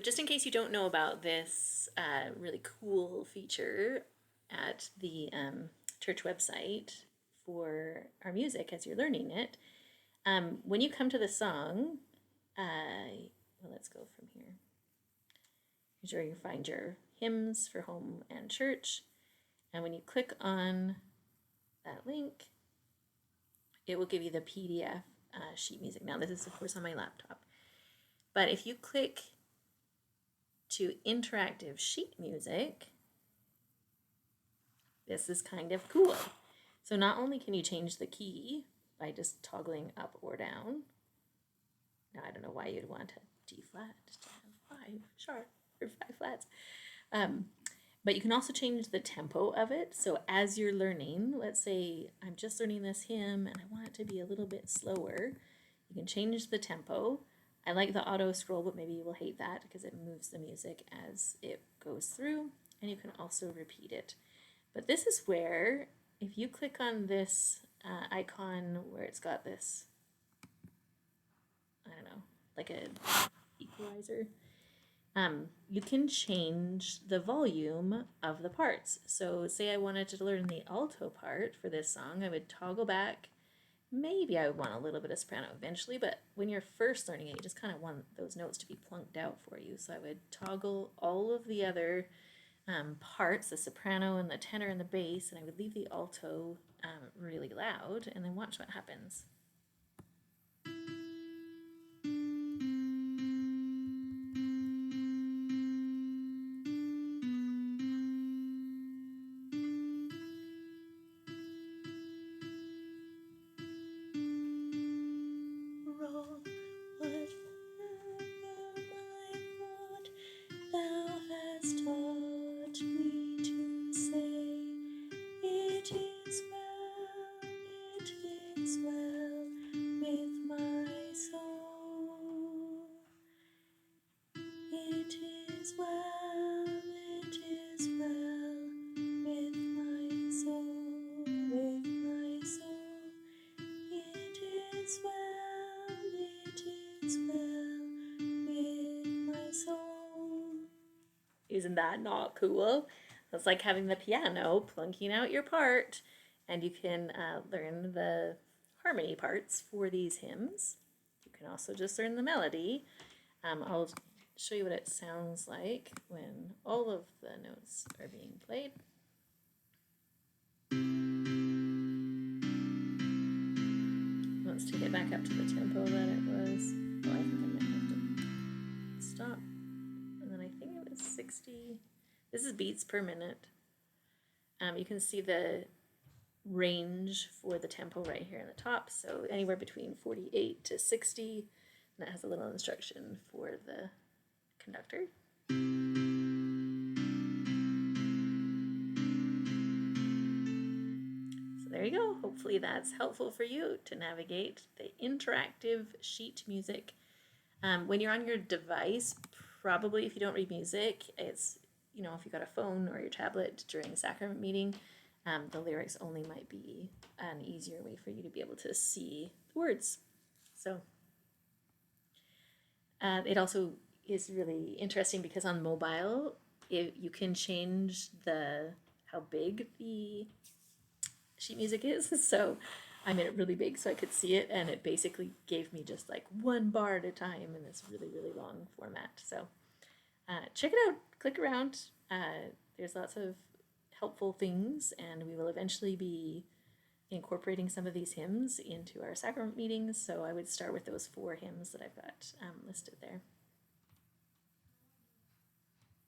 just in case you don't know about this really cool feature at the church website for our music as you're learning it, when you come to the song, well, let's go from here. Here's where you find your hymns for home and church. And when you click on that link, it will give you the PDF sheet music. Now, this is, of course, on my laptop. But if you click to interactive sheet music, this is kind of cool. So not only can you change the key by just toggling up or down. Now, I don't know why you'd want a D flat to have 5 sharp or 5 flats. But you can also change the tempo of it. So as you're learning, let's say I'm just learning this hymn and I want it to be a little bit slower, you can change the tempo. I like the auto scroll, but maybe you will hate that because it moves the music as it goes through, and you can also repeat it. But this is where, if you click on this icon where it's got this, I don't know, like a equalizer, you can change the volume of the parts. So say I wanted to learn the alto part for this song, I would toggle back. Maybe I would want a little bit of soprano eventually, but when you're first learning it, you just kind of want those notes to be plunked out for you. So I would toggle all of the other parts, the soprano and the tenor and the bass, and I would leave the alto really loud, and then watch what happens. Isn't that not cool? It's like having the piano plunking out your part, and you can learn the harmony parts for these hymns. You can also just learn the melody. I'll show you what it sounds like when all of the notes are being played. Let's take it back up to the tempo that it was. Oh, I think I might have to stop. And then I think it was 60. This is beats per minute. You can see the range for the tempo right here in the top. So anywhere between 48 to 60. And that has a little instruction for the conductor. So there you go. Hopefully that's helpful for you to navigate the interactive sheet music. When you're on your device, probably if you don't read music, it's, you know, if you got a phone or your tablet during a sacrament meeting, the lyrics only might be an easier way for you to be able to see the words. So it also is really interesting because on mobile, you can change how big the sheet music is. So I made it really big so I could see it, and it basically gave me just like one bar at a time in this really, really long format. So check it out, click around. There's lots of helpful things, and we will eventually be incorporating some of these hymns into our sacrament meetings. So I would start with those 4 hymns that I've got listed there.